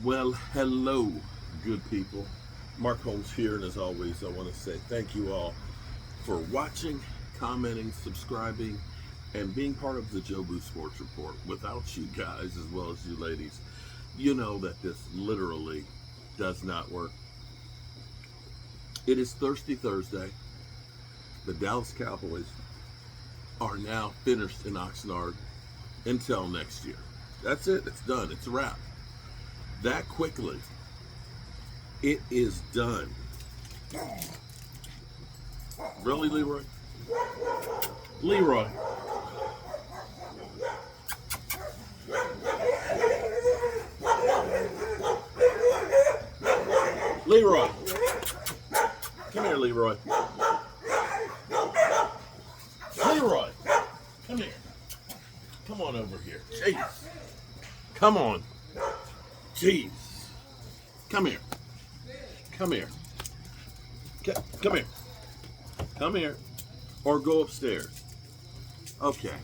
Well, hello, good people. Mark Holmes here, and as always, I want to say thank you all for watching, commenting, subscribing, and being part of the Jobu Sports Report. Without you guys, as well as you ladies, you know that this literally does not work. It is Thirsty Thursday. The Dallas Cowboys are now finished in Oxnard until next year. That's it. It's done. It's a wrap. That quickly, it is done. Really, Leroy? Leroy. Leroy. Come here, Leroy. Leroy. Come here. Come on over here. Jeez. Come on. Jeez. Come here. Come here. Come here. Come here. Or go upstairs. Okay.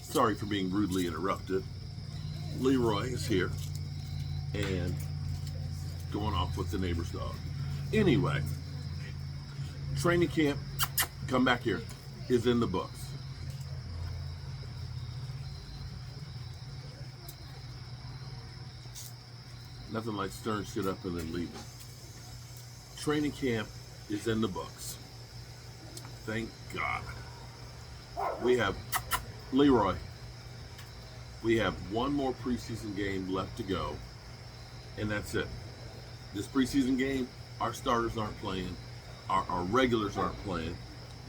Sorry for being rudely interrupted. Leroy is here and going off with the neighbor's dog. Anyway, training camp, come back here, is in the books. Nothing like stirring shit up and then leaving. Training camp is in the books. Thank God. We have, Leroy, we have one more preseason game left to go, and that's it. This preseason game, our starters aren't playing, our regulars aren't playing.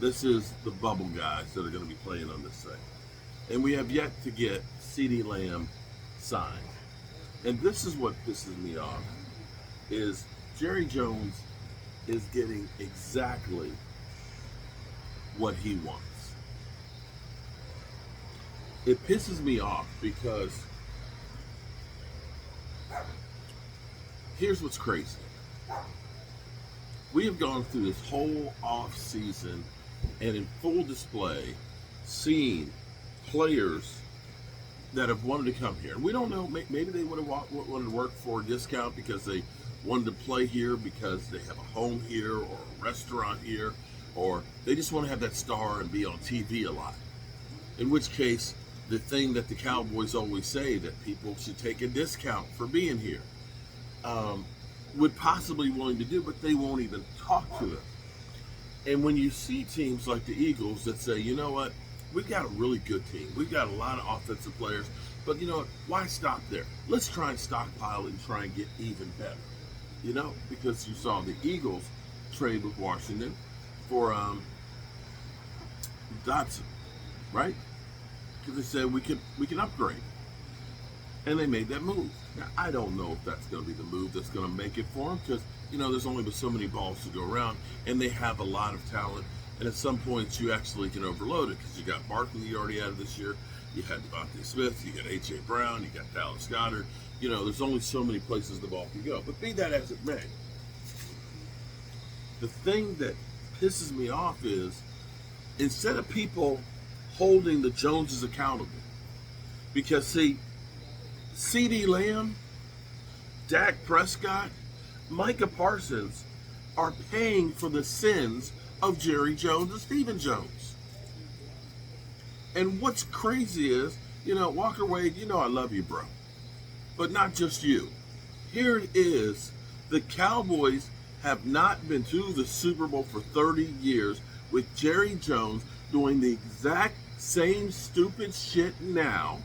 This is the bubble guys that are going to be playing on this thing. And we have yet to get CeeDee Lamb signed. And this is what pisses me off, is Jerry Jones is getting exactly what he wants. It pisses me off because here's what's crazy. We have gone through this whole off season and in full display seeing players that have wanted to come here. We don't know, maybe they would have wanted to work for a discount because they wanted to play here because they have a home here or a restaurant here, or they just want to have that star and be on TV a lot. In which case, the thing that the Cowboys always say, that people should take a discount for being here, would possibly be willing to do, but they won't even talk to them. And when you see teams like the Eagles that say, you know what, we've got a really good team. We've got a lot of offensive players, but you know what? Why stop there? Let's try and stockpile it and try and get even better. You know, because you saw the Eagles trade with Washington for Dotson, right? Because they said we can upgrade, and they made that move. Now I don't know if that's going to be the move that's going to make it for them, because you know there's only but so many balls to go around, and they have a lot of talent. And at some points, you actually can overload it because you got Barkley you already added this year. You had Devontae Smith. You got A.J. Brown. You got Dallas Goedert. You know, there's only so many places the ball can go. But be that as it may, the thing that pisses me off is instead of people holding the Joneses accountable, because see, CeeDee Lamb, Dak Prescott, Micah Parsons are paying for the sins of Jerry Jones and Stephen Jones. And what's crazy is, you know, Walker Wade, you know I love you, bro. But not just you. Here it is. The Cowboys have not been to the Super Bowl for 30 years with Jerry Jones doing the exact same stupid shit now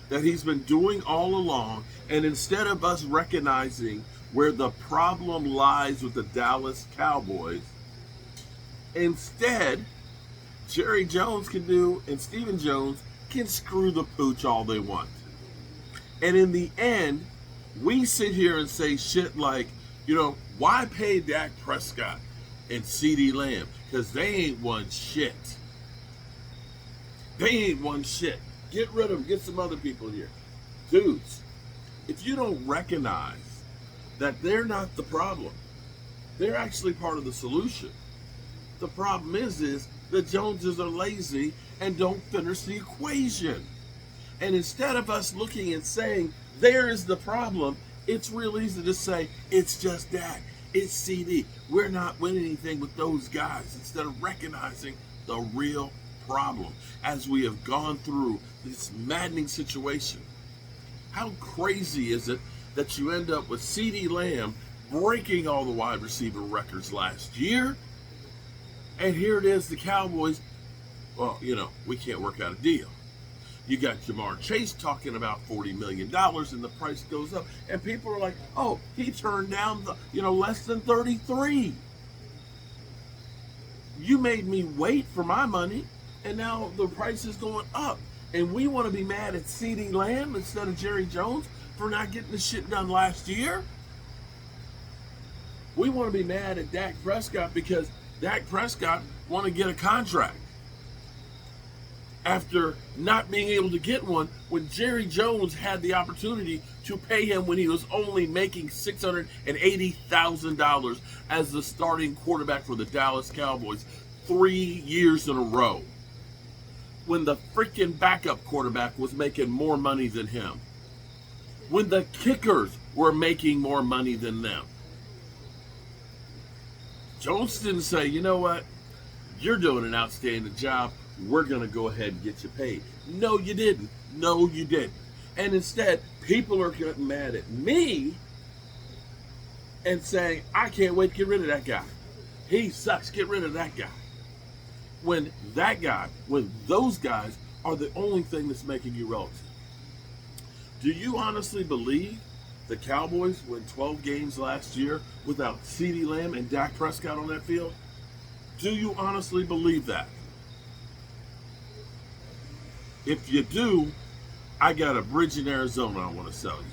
that he's been doing all along. And instead of us recognizing where the problem lies with the Dallas Cowboys, instead, Jerry Jones can do, and Stephen Jones can screw the pooch all they want. And in the end, we sit here and say shit like, you know, why pay Dak Prescott and CeeDee Lamb? Because they ain't won shit. They ain't won shit. Get rid of them. Get some other people here. Dudes, if you don't recognize that they're not the problem, they're actually part of the solution. The problem is the Joneses are lazy and don't finish the equation. And instead of us looking and saying, there is the problem, It's real easy to say, it's just Dak. It's CD. We're not winning anything with those guys, instead of recognizing the real problem as we have gone through this maddening situation. How crazy is it that you end up with CD Lamb breaking all the wide receiver records last year? And here it is, the Cowboys, well, we can't work out a deal. You got Jamar Chase talking about $40 million and the price goes up. And people are like, oh, he turned down less than 33. You made me wait for my money, and now the price is going up. And we want to be mad at CeeDee Lamb instead of Jerry Jones for not getting the shit done last year? We want to be mad at Dak Prescott because Dak Prescott want to get a contract after not being able to get one when Jerry Jones had the opportunity to pay him when he was only making $680,000 as the starting quarterback for the Dallas Cowboys 3 years in a row, when the freaking backup quarterback was making more money than him, when the kickers were making more money than them. Jones didn't say, you know what, you're doing an outstanding job, we're going to go ahead and get you paid. No, you didn't. No, you didn't. And instead, people are getting mad at me and saying, I can't wait to get rid of that guy. He sucks, get rid of that guy. When those guys are the only thing that's making you relevant. Do you honestly believe the Cowboys win 12 games last year without CeeDee Lamb and Dak Prescott on that field? Do you honestly believe that? If you do, I got a bridge in Arizona I want to sell you.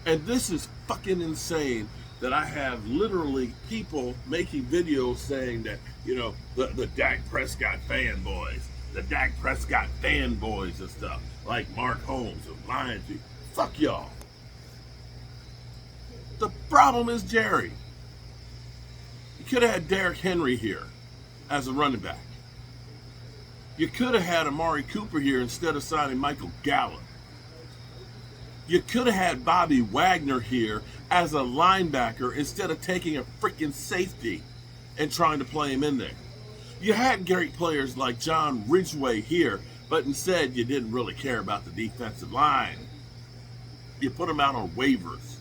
And this is fucking insane that I have literally people making videos saying that, the Dak Prescott fanboys, and stuff, like Mark Holmes of lying to you. Fuck y'all. The problem is Jerry. You could have had Derrick Henry here as a running back. You could have had Amari Cooper here instead of signing Michael Gallup. You could have had Bobby Wagner here as a linebacker instead of taking a freaking safety and trying to play him in there. You had great players like John Ridgeway here, but instead you didn't really care about the defensive line. You put them out on waivers.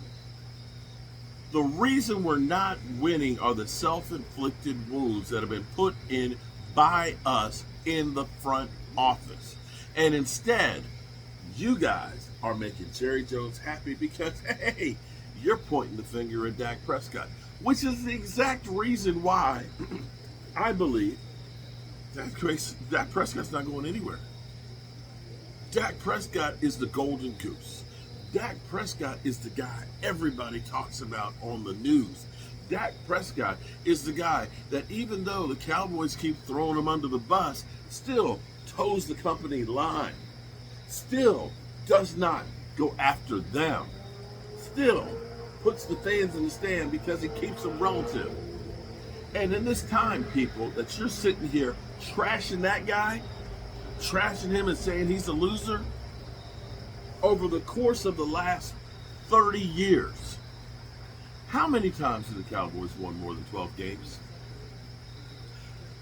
The reason we're not winning are the self-inflicted wounds that have been put in by us in the front office. And instead, you guys are making Jerry Jones happy because, hey, you're pointing the finger at Dak Prescott, which is the exact reason why I believe Dak Prescott's not going anywhere. Dak Prescott is the golden goose. Dak Prescott is the guy everybody talks about on the news. Dak Prescott is the guy that, even though the Cowboys keep throwing him under the bus, still toes the company line, still does not go after them, still puts the fans in the stand because he keeps them relative. And in this time, people, that you're sitting here trashing that guy, trashing him and saying he's a loser, over the course of the last 30 years, how many times have the Cowboys won more than 12 games?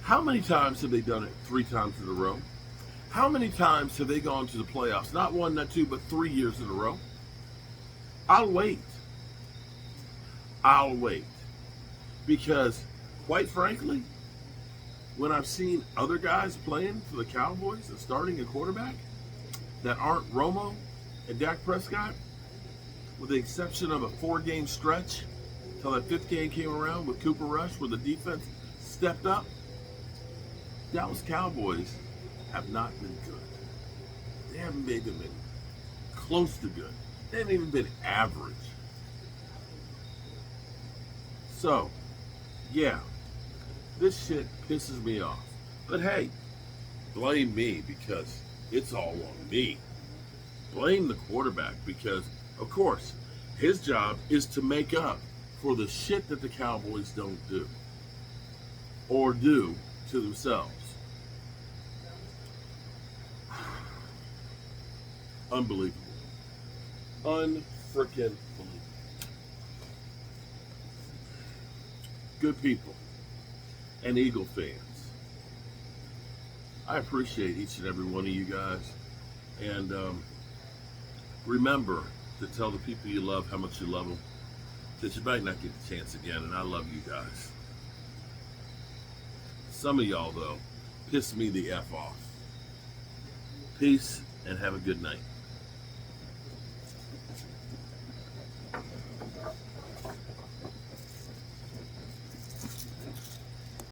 How many times have they done it 3 times in a row? How many times have they gone to the playoffs? Not 1, not 2, but 3 years in a row. I'll wait. Because, quite frankly, when I've seen other guys playing for the Cowboys and starting a quarterback that aren't Romo and Dak Prescott, with the exception of a 4-game stretch until that 5th game came around with Cooper Rush, where the defense stepped up, Dallas Cowboys have not been good. They haven't even been close to good. They haven't even been average. So, yeah, this shit pisses me off. But hey, blame me because it's all on me. Blame the quarterback because, of course, his job is to make up for the shit that the Cowboys don't do or do to themselves. Unbelievable. Unfreaking believable. good people, and Eagle fans. I appreciate each and every one of you guys. And remember to tell the people you love how much you love them. Because you might not get the chance again. And I love you guys. Some of y'all, though, piss me the F off. Peace and have a good night.